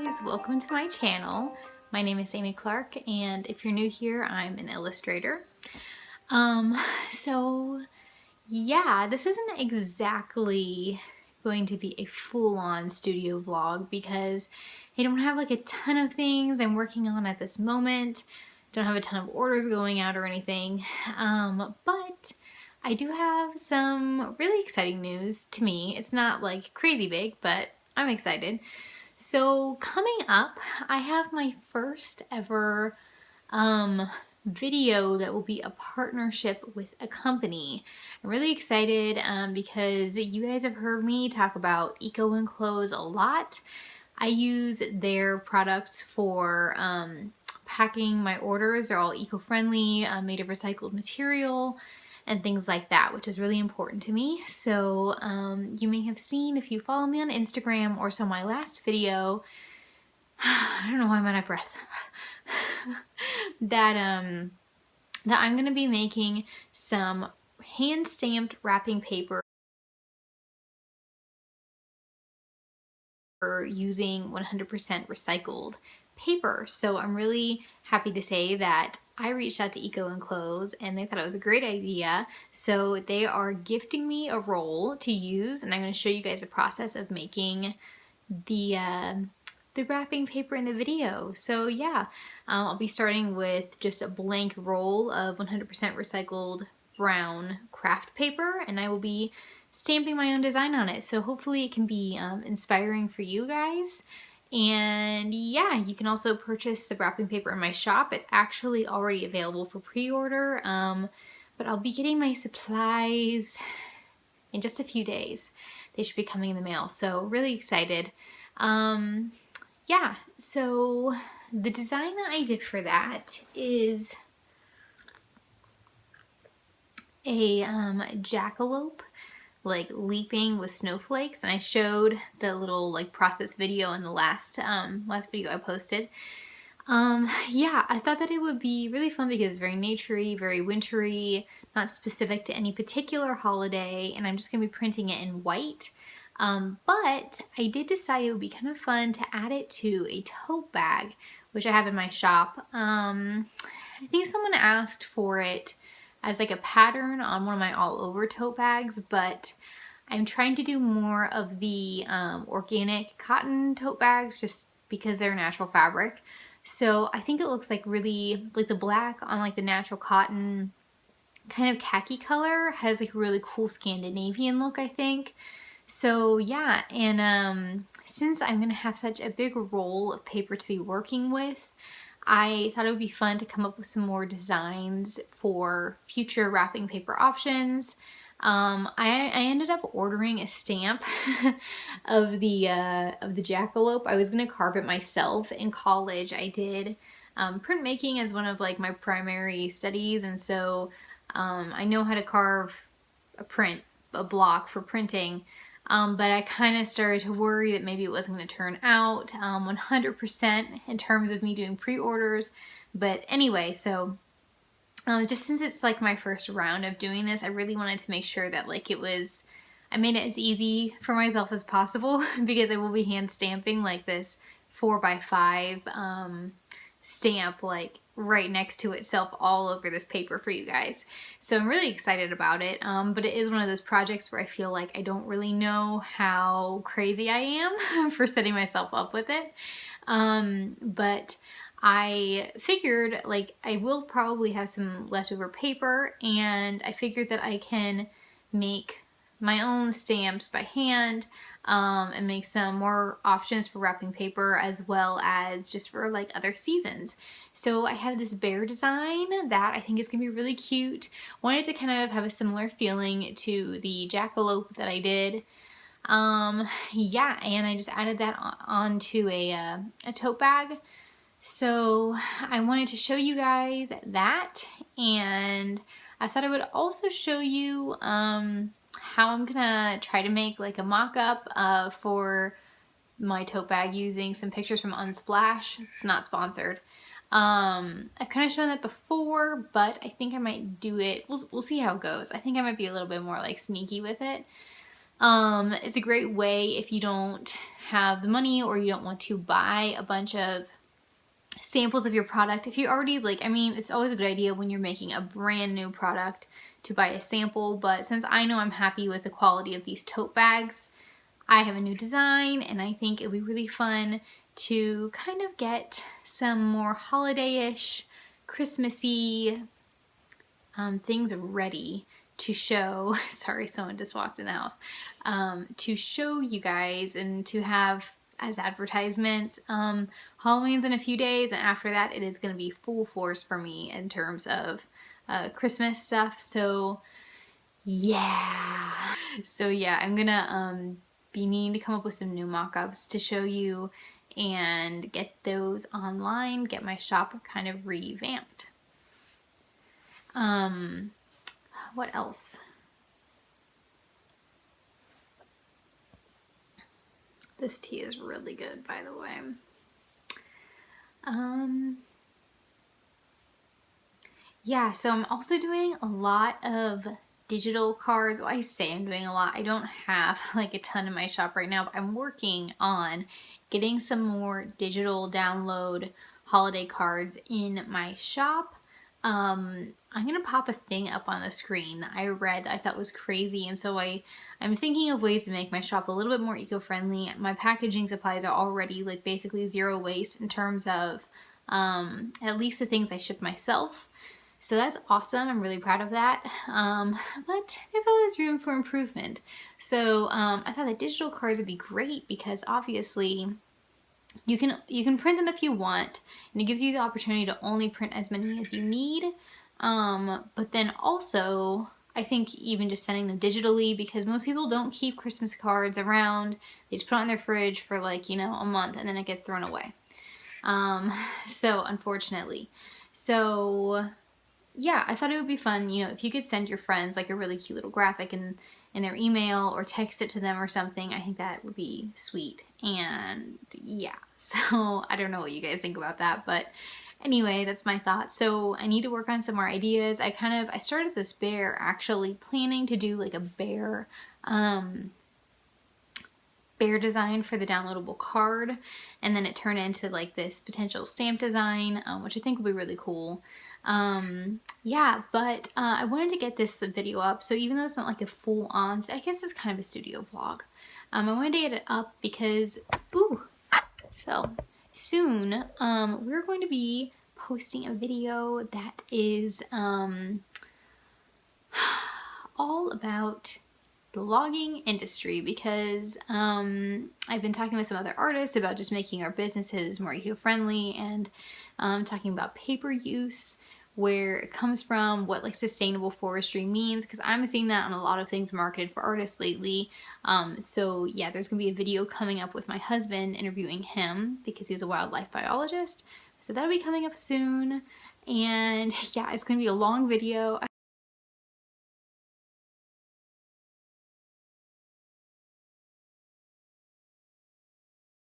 guys, welcome to my channel. My name is Amy Clark, and if you're new here, I'm an illustrator. So yeah, this isn't exactly going to be a full-on studio vlog because I don't have like a ton of things I'm working on at this moment. Don't have a ton of orders going out or anything, but I do have some really exciting news to me. It's not like crazy big, but I'm excited. So coming up, I have my first ever video that will be a partnership with a company. I'm really excited because you guys have heard me talk about Eco Enclose a lot. I use their products for packing my orders. They're all eco-friendly, made of recycled material and things like that, which is really important to me. So you may have seen, if you follow me on Instagram or saw my last video, I don't know why I'm out of breath, that I'm gonna be making some hand-stamped wrapping paper using 100% recycled paper. So I'm really happy to say that I reached out to Eco Enclose and they thought it was a great idea. So they are gifting me a roll to use, and I'm going to show you guys the process of making the wrapping paper in the video. So yeah, I'll be starting with just a blank roll of 100% recycled brown craft paper, and I will be stamping my own design on it. So hopefully it can be inspiring for you guys. And yeah, you can also purchase the wrapping paper in my shop. It's actually already available for pre-order, but I'll be getting my supplies in just a few days. They should be coming in the mail, so really excited. Yeah, so the design that I did for that is a jackalope, like leaping with snowflakes, and I showed the little like process video in the last video I posted. Yeah, I thought that it would be really fun because it's very naturey, very wintry, not specific to any particular holiday, and I'm just gonna be printing it in white. But I did decide it would be kind of fun to add it to a tote bag, which I have in my shop. I think someone asked for it as like a pattern on one of my all over tote bags, but I'm trying to do more of the organic cotton tote bags just because they're natural fabric. So I think it looks like really, like the black on like the natural cotton kind of khaki color has like a really cool Scandinavian look, I think. So yeah, and since I'm gonna have such a big roll of paper to be working with, I thought it would be fun to come up with some more designs for future wrapping paper options. I ended up ordering a stamp of the jackalope. I was gonna carve it myself. In college, I did printmaking as one of like my primary studies, and so I know how to carve a block for printing. But I kind of started to worry that maybe it wasn't going to turn out 100% in terms of me doing pre-orders. But anyway, so just since it's like my first round of doing this, I really wanted to make sure that like I made it as easy for myself as possible because I will be hand stamping like this 4x5 stamp like right next to itself all over this paper for you guys. So I'm really excited about it, but it is one of those projects where I feel like I don't really know how crazy I am for setting myself up with it. But I figured like I will probably have some leftover paper, and I figured that I can make my own stamps by hand and make some more options for wrapping paper as well as just for like other seasons. So I have this bear design that I think is gonna be really cute. Wanted to kind of have a similar feeling to the jackalope that I did. Yeah, and I just added that onto a tote bag. So I wanted to show you guys that, and I thought I would also show you how I'm gonna try to make like a mock-up for my tote bag using some pictures from Unsplash. It's not sponsored. I've kind of shown that before, but I think I might do it. We'll see how it goes. I think I might be a little bit more like sneaky with it. It's a great way if you don't have the money or you don't want to buy a bunch of samples of your product. If you already I mean, it's always a good idea when you're making a brand new product to buy a sample, but since I know I'm happy with the quality of these tote bags, I have a new design and I think it would be really fun to kind of get some more holiday-ish, Christmassy things ready to show. Sorry, someone just walked in the house. To show you guys and to have as advertisements. Halloween's in a few days, and after that it is going to be full force for me in terms of Christmas stuff. So yeah. So yeah, I'm gonna be needing to come up with some new mock-ups to show you and get those online, get my shop kind of revamped. What else? This tea is really good, by the way. Yeah, so I'm also doing a lot of digital cards. Well, I say I'm doing a lot. I don't have like a ton in my shop right now, but I'm working on getting some more digital download holiday cards in my shop. I'm gonna pop a thing up on the screen that I read I thought was crazy, and so I'm thinking of ways to make my shop a little bit more eco-friendly. My packaging supplies are already like basically zero waste in terms of at least the things I ship myself. So that's awesome. I'm really proud of that. But there's always room for improvement. So I thought that digital cards would be great because obviously you can print them if you want, and it gives you the opportunity to only print as many as you need. But then also, I think even just sending them digitally, because most people don't keep Christmas cards around. They just put it on their fridge for like, you know, a month and then it gets thrown away. So unfortunately. So yeah, I thought it would be fun, you know, if you could send your friends like a really cute little graphic in their email or text it to them or something. I think that would be sweet. And yeah, so I don't know what you guys think about that, but anyway, that's my thoughts. So I need to work on some more ideas. I started this bear actually planning to do like a bear design for the downloadable card, and then it turned into like this potential stamp design, which I think will be really cool. Yeah, but I wanted to get this video up, so even though it's not like a full-on, I guess it's kind of a studio vlog. I wanted to get it up because, ooh, fell. Soon, we're going to be posting a video that is all about the logging industry, because I've been talking with some other artists about just making our businesses more eco-friendly and talking about paper use, where it comes from, what like sustainable forestry means, because I'm seeing that on a lot of things marketed for artists lately. So yeah, there's gonna be a video coming up with my husband interviewing him because he's a wildlife biologist. So that'll be coming up soon. And yeah, it's gonna be a long video.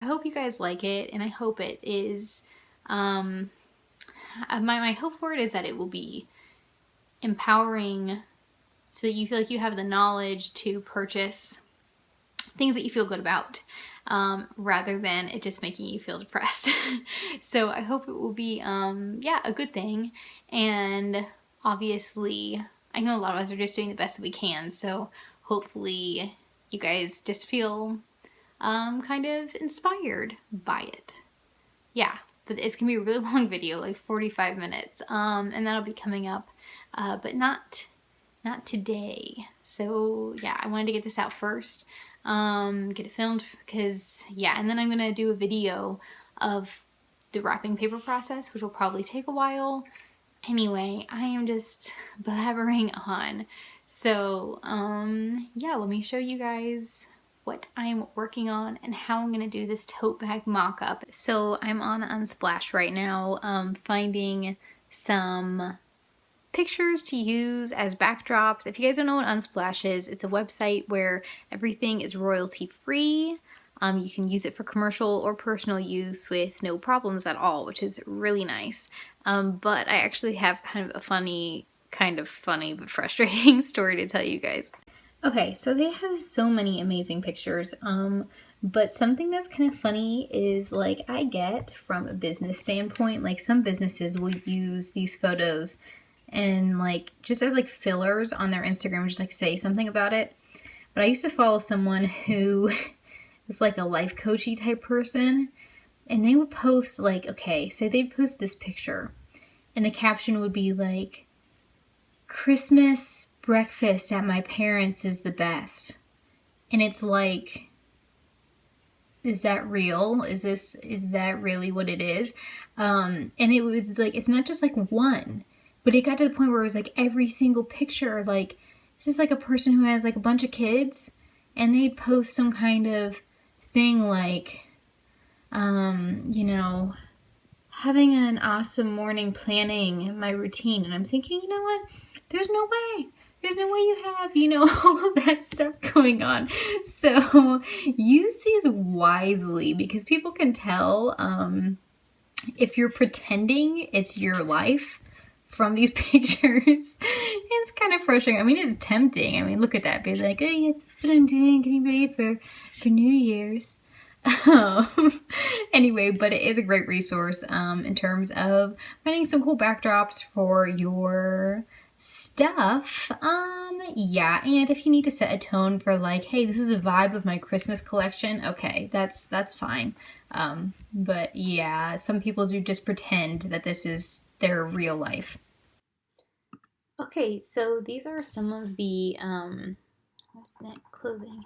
I hope you guys like it, and I hope it is, my hope for it is that it will be empowering so you feel like you have the knowledge to purchase things that you feel good about, rather than it just making you feel depressed. So I hope it will be, yeah, a good thing. And obviously, I know a lot of us are just doing the best that we can, so hopefully you guys just feel kind of inspired by it. Yeah, but it's gonna be a really long video, like 45 minutes, and that'll be coming up, but not today. So yeah, I wanted to get this out first, get it filmed, because yeah, and then I'm gonna do a video of the wrapping paper process, which will probably take a while. Anyway, I am just blabbering on. So yeah, let me show you guys what I'm working on and how I'm gonna do this tote bag mock-up. So I'm on Unsplash right now, finding some pictures to use as backdrops. If you guys don't know what Unsplash is, it's a website where everything is royalty free. You can use it for commercial or personal use with no problems at all, which is really nice. But I actually have kind of a funny but frustrating story to tell you guys. Okay, so they have so many amazing pictures. But something that's kind of funny is like I get from a business standpoint, like some businesses will use these photos and like just as like fillers on their Instagram, just like say something about it. But I used to follow someone who is like a life coachy type person, and they would post like, okay, say they'd post this picture, and the caption would be like, Christmas breakfast at my parents' is the best. And it's like, is that real? Is that really what it is? And it was like, it's not just like one, but it got to the point where it was like every single picture, like, this is like a person who has like a bunch of kids, and they'd post some kind of thing like, you know, having an awesome morning planning my routine. And I'm thinking, you know what? There's no way. There's no way you have, all of that stuff going on. So use these wisely because people can tell if you're pretending it's your life from these pictures. It's kind of frustrating. I mean, it's tempting. I mean, look at that. Be like, oh yeah, this is what I'm doing, getting ready for New Year's. Anyway, but it is a great resource in terms of finding some cool backdrops for your stuff. Yeah, and if you need to set a tone for like, hey, this is a vibe of my Christmas collection, okay, that's fine. But yeah, some people do just pretend that this is their real life. Okay, so these are some of the what's that closing?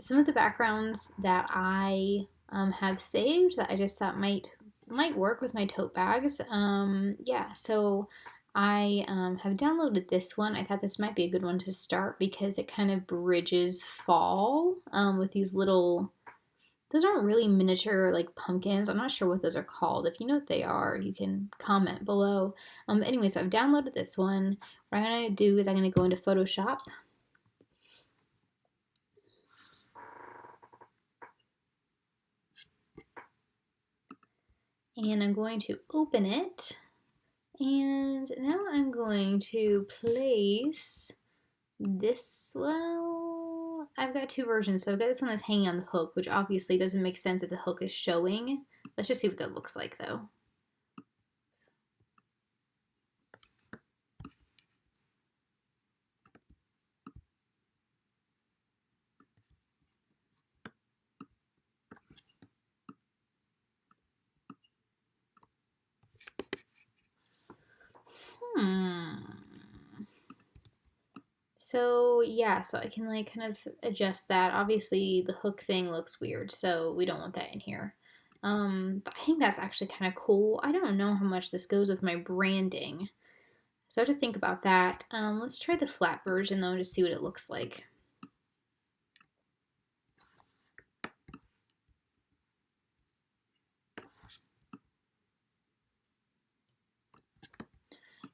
Some of the backgrounds that I have saved that I just thought might work with my tote bags. Yeah, so I have downloaded this one. I thought this might be a good one to start because it kind of bridges fall with these little. Those aren't really miniature like pumpkins. I'm not sure what those are called. If you know what they are, you can comment below. Anyway, so I've downloaded this one. What I'm gonna do is I'm gonna go into Photoshop. And I'm going to open it. And now I'm going to place this, well, I've got two versions. So I've got this one that's hanging on the hook, which obviously doesn't make sense if the hook is showing. Let's just see what that looks like though. So yeah, so I can like kind of adjust that. Obviously the hook thing looks weird, so we don't want that in here. But I think that's actually kind of cool. I don't know how much this goes with my branding. So I have to think about that. Let's try the flat version though to see what it looks like.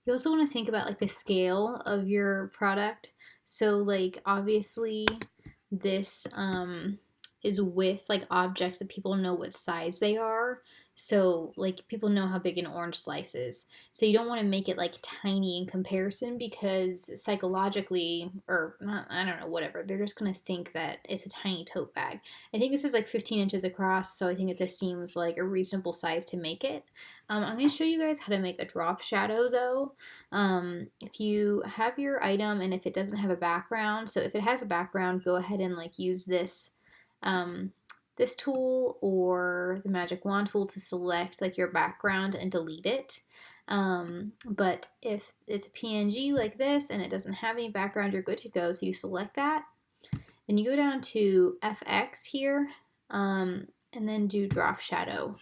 You also want to think about like the scale of your product. So like obviously this is with like objects that people know what size they are. So like people know how big an orange slice is. So you don't want to make it like tiny in comparison because psychologically or not, I don't know, whatever, they're just going to think that it's a tiny tote bag. I think this is like 15 inches across, so I think that this seems like a reasonable size to make it. I'm going to show you guys how to make a drop shadow though. If you have your item and if it doesn't have a background, so if it has a background, go ahead and like use this tool or the magic wand tool to select like your background and delete it. But if it's a PNG like this and it doesn't have any background, you're good to go. So you select that, then you go down to FX here, and then do drop shadow.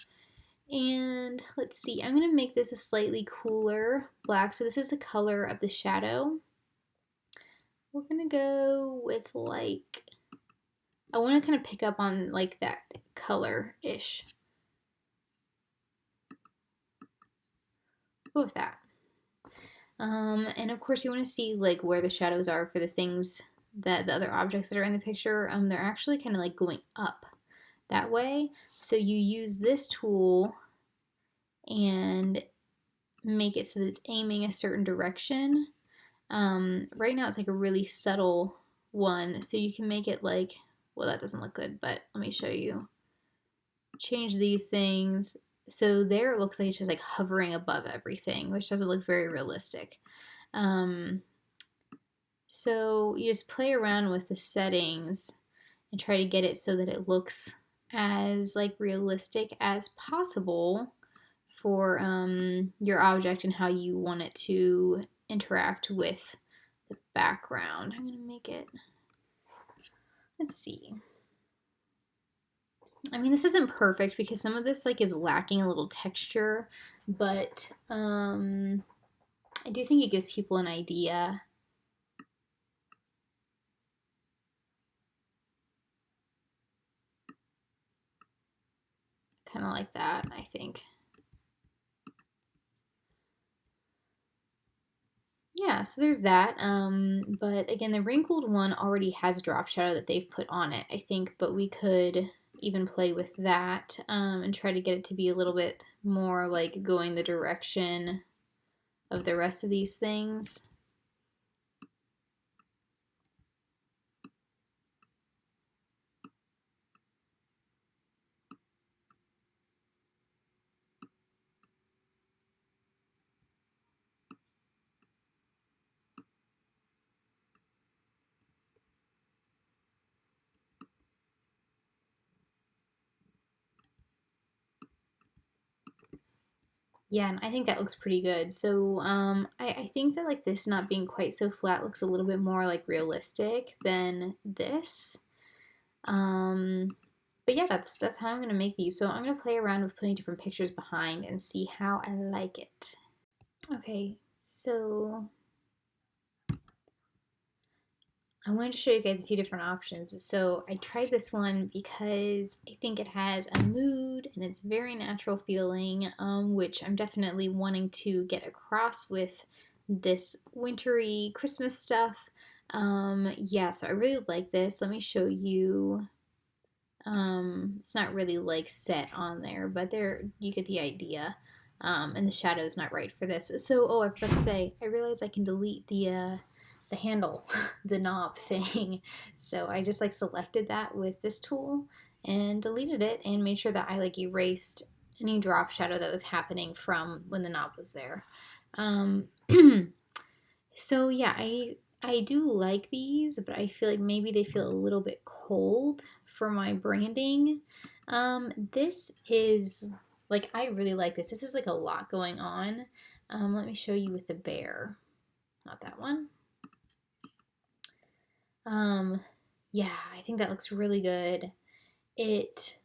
And let's see, I'm going to make this a slightly cooler black. So this is the color of the shadow. We're going to go with like, I want to kind of pick up on like that color-ish. Go with that. And of course you want to see like where the shadows are for the things that the other objects that are in the picture. They're actually kind of like going up that way. So you use this tool and make it so that it's aiming a certain direction. Right now it's like a really subtle one. So you can make it like, well, that doesn't look good, but let me show you. Change these things. So there it looks like it's just like hovering above everything, which doesn't look very realistic. So you just play around with the settings and try to get it so that it looks as like realistic as possible for your object and how you want it to interact with the background. I'm gonna make it, let's see. I mean, this isn't perfect because some of this like is lacking a little texture, but I do think it gives people an idea. Kind of like that, I think. Yeah, so there's that. But again, the wrinkled one already has a drop shadow that they've put on it, I think, but we could even play with that and try to get it to be a little bit more like going the direction of the rest of these things. Yeah, and I think that looks pretty good. So I think that like this not being quite so flat looks a little bit more like realistic than this. But yeah, that's how I'm gonna make these. So I'm gonna play around with putting different pictures behind and see how I like it. Okay, so I wanted to show you guys a few different options. So I tried this one because I think it has a mood and it's very natural feeling, which I'm definitely wanting to get across with this wintry Christmas stuff. Yeah, so I really like this. Let me show you. It's not really like set on there, but there you get the idea. And the shadow is not right for this. So, oh, I forgot to say, I realized I can delete the handle, the knob thing. So I just like selected that with this tool and deleted it and made sure that I like erased any drop shadow that was happening from when the knob was there. Um, so yeah, I do like these, but I feel like maybe they feel a little bit cold for my branding. This is like I really like this. This is like a lot going on. Let me show you with the bear. Not that one. Yeah, I think that looks really good. It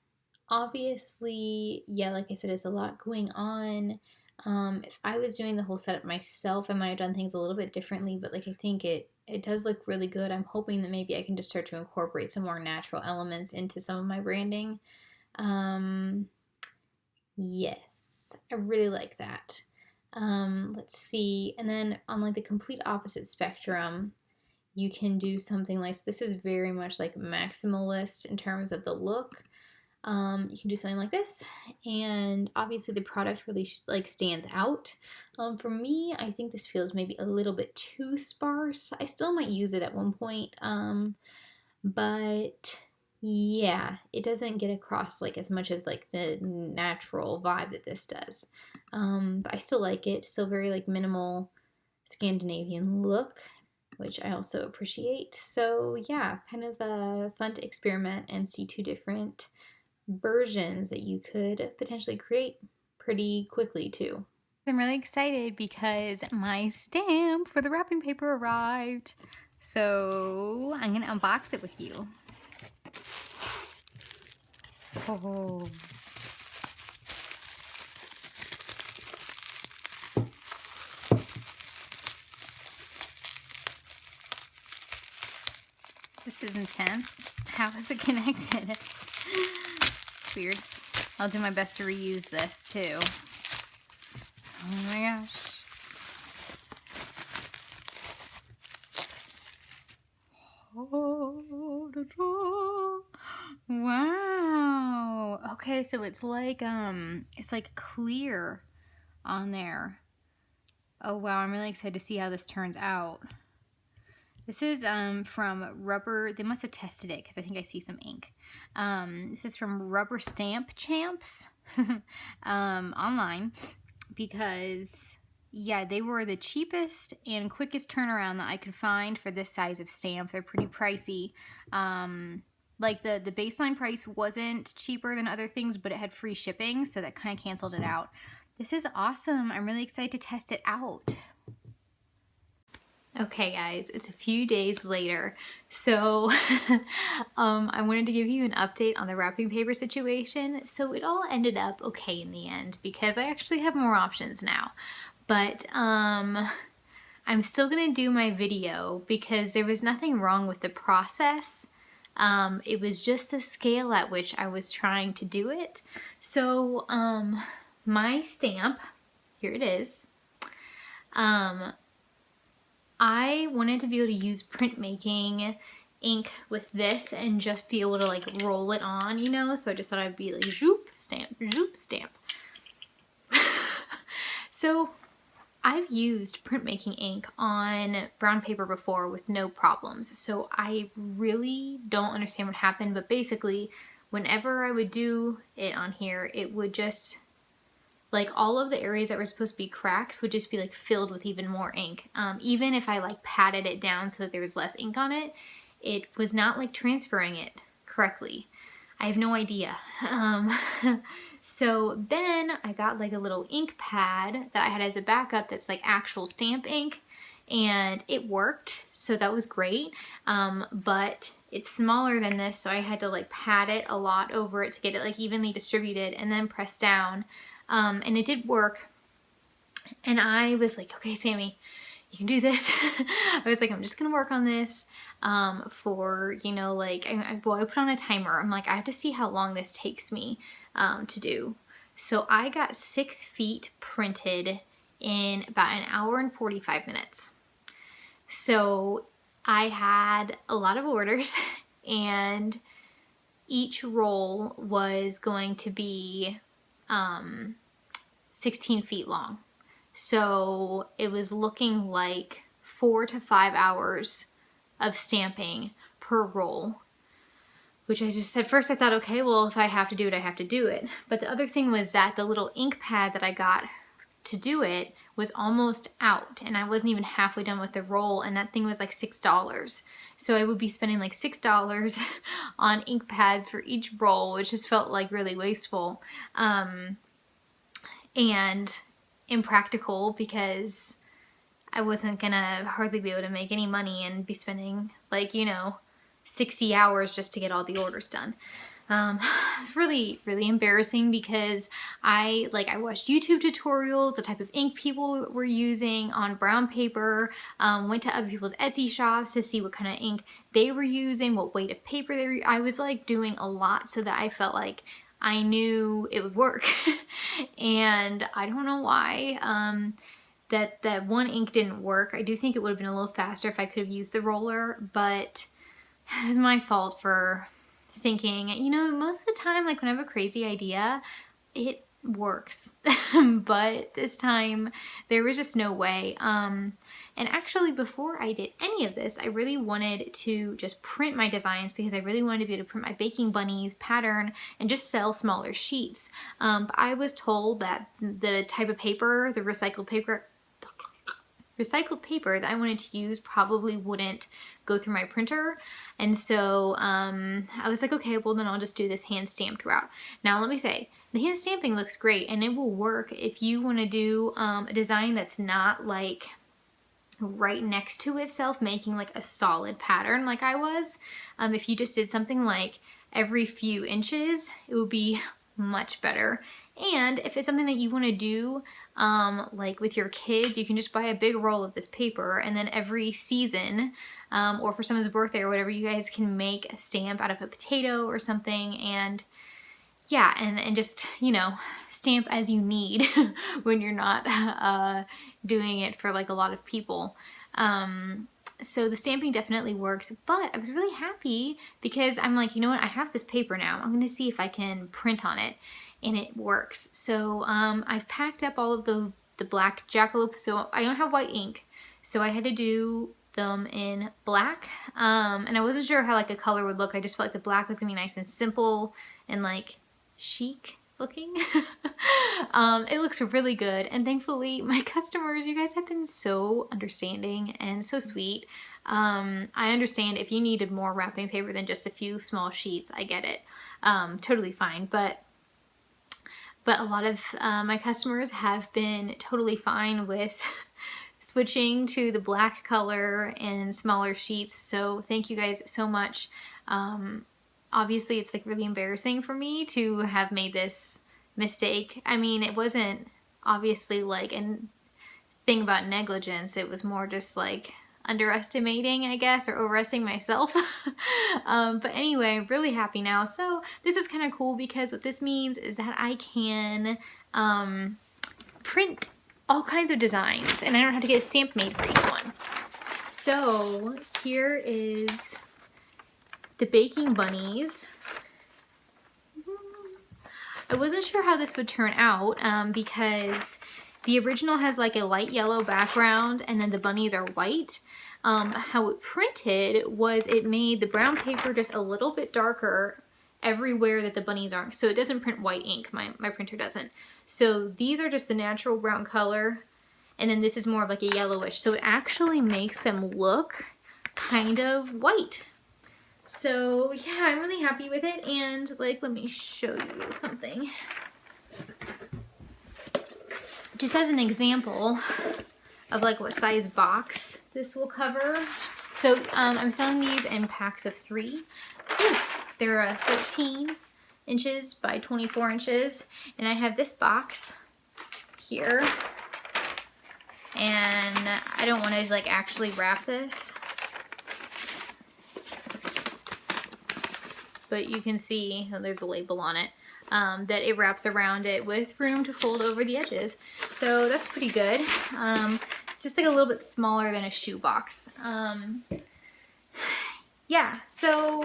obviously, yeah, like I said, it's a lot going on. If I was doing the whole setup myself, I might have done things a little bit differently, but like I think it does look really good. I'm hoping that maybe I can just start to incorporate some more natural elements into some of my branding. Yes, I really like that. Let's see. And then on like the complete opposite spectrum, you can do something like, so this is very much like maximalist in terms of the look. You can do something like this, and obviously the product really like stands out. For me, I think this feels maybe a little bit too sparse. I still might use it at one point, but yeah, it doesn't get across like as much as like the natural vibe that this does. But I still like it. Still very like minimal Scandinavian look, which I also appreciate. So yeah, kind of fun to experiment and see two different versions that you could potentially create pretty quickly too. I'm really excited because my stamp for the wrapping paper arrived. So I'm gonna unbox it with you. Oh. This is intense. How is it connected? It's weird. I'll do my best to reuse this too. Oh my gosh. Wow. Okay, so it's like clear on there. Oh wow, I'm really excited to see how this turns out. This is from Rubber. They must have tested it because I think I see some ink. This is from Rubber Stamp Champs online, because yeah, they were the cheapest and quickest turnaround that I could find for this size of stamp. They're pretty pricey. Like the baseline price wasn't cheaper than other things, but it had free shipping, so that kind of canceled it out. This is awesome. I'm really excited to test it out. Okay guys, it's a few days later, so I wanted to give you an update on the wrapping paper situation. So it all ended up okay in the end because I actually have more options now. But I'm still gonna do my video because there was nothing wrong with the process. It was just the scale at which I was trying to do it. So my stamp, here it is. I wanted to be able to use printmaking ink with this and just be able to like roll it on, you know? So I just thought I'd be like zoop, stamp, zoop, stamp. So I've used printmaking ink on brown paper before with no problems. So I really don't understand what happened, but basically whenever I would do it on here, it would just, like, all of the areas that were supposed to be cracks would just be like filled with even more ink. Even if I like patted it down so that there was less ink on it, it was not like transferring it correctly. I have no idea. So then I got like a little ink pad that I had as a backup that's like actual stamp ink, and it worked, so that was great. But it's smaller than this, so I had to like pat it a lot over it to get it like evenly distributed and then press down. And it did work. And I was like, okay, Sammy, you can do this. I was like, I'm just gonna work on this for, you know, like, I put on a timer. I'm like, I have to see how long this takes me to do. So I got 6 feet printed in about an hour and 45 minutes. So I had a lot of orders and each roll was going to be 16 feet long. So it was looking like 4 to 5 hours of stamping per roll, which I just said, first I thought, okay, well, if I have to do it, I have to do it. But the other thing was that the little ink pad that I got to do it was almost out, and I wasn't even halfway done with the roll, and that thing was like $6. So I would be spending like $6 on ink pads for each roll, which just felt like really wasteful. And impractical because I wasn't gonna hardly be able to make any money and be spending like, you know, 60 hours just to get all the orders done. It's really, really embarrassing because I watched YouTube tutorials, the type of ink people were using on brown paper, went to other people's Etsy shops to see what kind of ink they were using, what weight of paper they were. I was like doing a lot so that I felt like I knew it would work. And I don't know why that one ink didn't work. I do think it would have been a little faster if I could have used the roller, but it's my fault for thinking, you know, most of the time, like when I have a crazy idea, it works. But this time there was just no way. And actually before I did any of this, I really wanted to just print my designs because I really wanted to be able to print my baking bunnies pattern and just sell smaller sheets. But I was told that the type of paper, the recycled paper that I wanted to use probably wouldn't go through my printer. And so I was like, okay, well then I'll just do this hand stamped route. Now let me say, the hand stamping looks great and it will work if you want to do a design that's not like right next to itself, making like a solid pattern like I was. If you just did something like every few inches, it would be much better. And if it's something that you want to do like with your kids, you can just buy a big roll of this paper, and then every season or for someone's birthday or whatever, you guys can make a stamp out of a potato or something. And yeah, and just, you know, stamp as you need when you're not doing it for like a lot of people. So the stamping definitely works, but I was really happy because I'm like, you know what, I have this paper now. I'm gonna see if I can print on it, and it works. So I've packed up all of the black jackalope, so I don't have white ink. So I had to do them in black. And I wasn't sure how like a color would look. I just felt like the black was gonna be nice and simple and like chic looking. It looks really good, and thankfully my customers, you guys have been so understanding and so sweet. I understand if you needed more wrapping paper than just a few small sheets, I get it. Totally fine, but a lot of my customers have been totally fine with switching to the black color and smaller sheets, so thank you guys so much. Obviously it's like really embarrassing for me to have made this mistake. I mean, it wasn't obviously like a thing about negligence, it was more just like underestimating, I guess, or overestimating myself. But anyway, really happy now. So this is kind of cool because what this means is that I can print all kinds of designs and I don't have to get a stamp made for each one. So here is the baking bunnies. I wasn't sure how this would turn out because the original has like a light yellow background and then the bunnies are white. How it printed was it made the brown paper just a little bit darker everywhere that the bunnies aren't. So it doesn't print white ink, my printer doesn't. So these are just the natural brown color, and then this is more of like a yellowish. So it actually makes them look kind of white. So yeah, I'm really happy with it, and like, let me show you something. Just as an example of like what size box this will cover. So I'm selling these in packs of 3. They're 13 inches by 24 inches, and I have this box here, and I don't want to like actually wrap this, but you can see there's a label on it that it wraps around it with room to fold over the edges. So that's pretty good. It's just like a little bit smaller than a shoebox. Yeah, so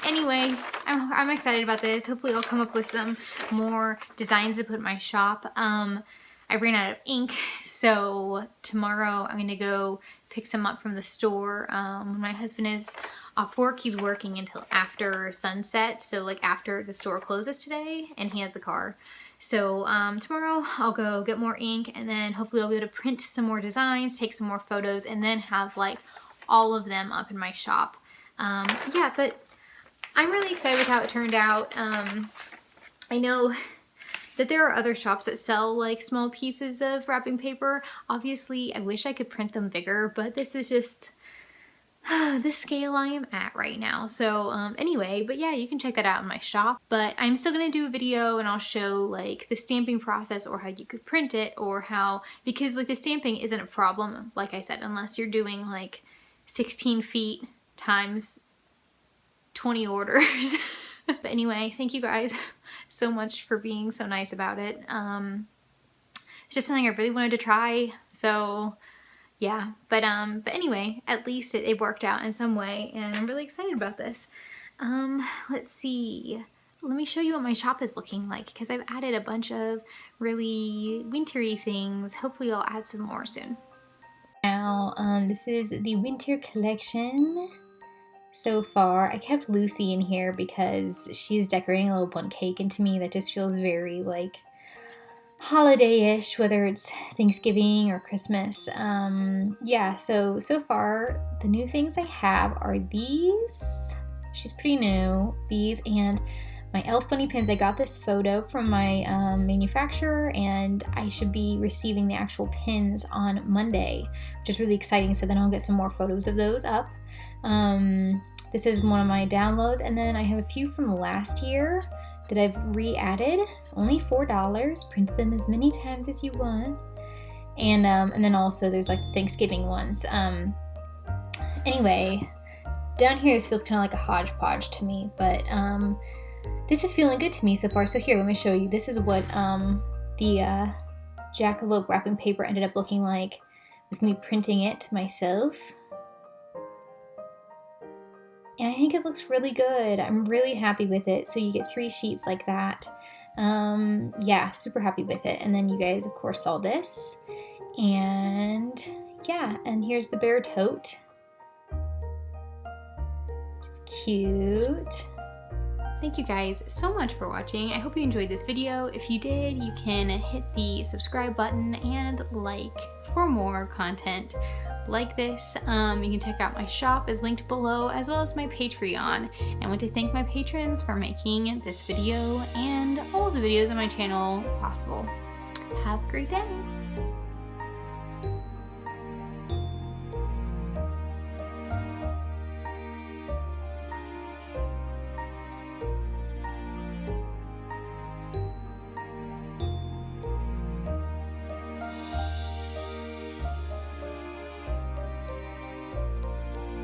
anyway, I'm excited about this. Hopefully I'll come up with some more designs to put in my shop. I ran out of ink, so tomorrow I'm gonna go pick some up from the store. When my husband is off work, he's working until after sunset, so like after the store closes today, and he has the car. So tomorrow I'll go get more ink, and then hopefully I'll be able to print some more designs, take some more photos, and then have like all of them up in my shop. Yeah, but I'm really excited with how it turned out. I know that there are other shops that sell like small pieces of wrapping paper. Obviously, I wish I could print them bigger, but this is just the scale I am at right now. So anyway, but yeah, you can check that out in my shop. But I'm still gonna do a video and I'll show like the stamping process or how you could print it, or how, because like the stamping isn't a problem, like I said, unless you're doing like 16 feet times 20 orders. But anyway, thank you guys so much for being so nice about it. It's just something I really wanted to try, so yeah. But anyway, at least it worked out in some way, and I'm really excited about this. Let's see. Let me show you what my shop is looking like, because I've added a bunch of really wintry things. Hopefully I'll add some more soon. Now, this is the winter collection. So far, I kept Lucy in here because she's decorating a little bundt cake, and to me that just feels very like holiday-ish, whether it's Thanksgiving or Christmas. Yeah, so far the new things I have are these. She's pretty new. These and my elf bunny pins. I got this photo from my manufacturer, and I should be receiving the actual pins on Monday, which is really exciting. So then I'll get some more photos of those up. This is one of my downloads, and then I have a few from last year that I've re-added. Only $4. Print them as many times as you want. And then also there's like Thanksgiving ones. Anyway, down here this feels kind of like a hodgepodge to me, but this is feeling good to me so far. So here, let me show you. This is what the jackalope wrapping paper ended up looking like with me printing it myself. And I think it looks really good. I'm really happy with it. So you get 3 sheets like that. Yeah, super happy with it. And then you guys, of course, saw this. And yeah, and here's the bear tote. Just cute. Thank you guys so much for watching. I hope you enjoyed this video. If you did, you can hit the subscribe button and like for more content like this. You can check out my shop is linked below, as well as my Patreon. I want to thank my patrons for making this video and all of the videos on my channel possible. Have a great day.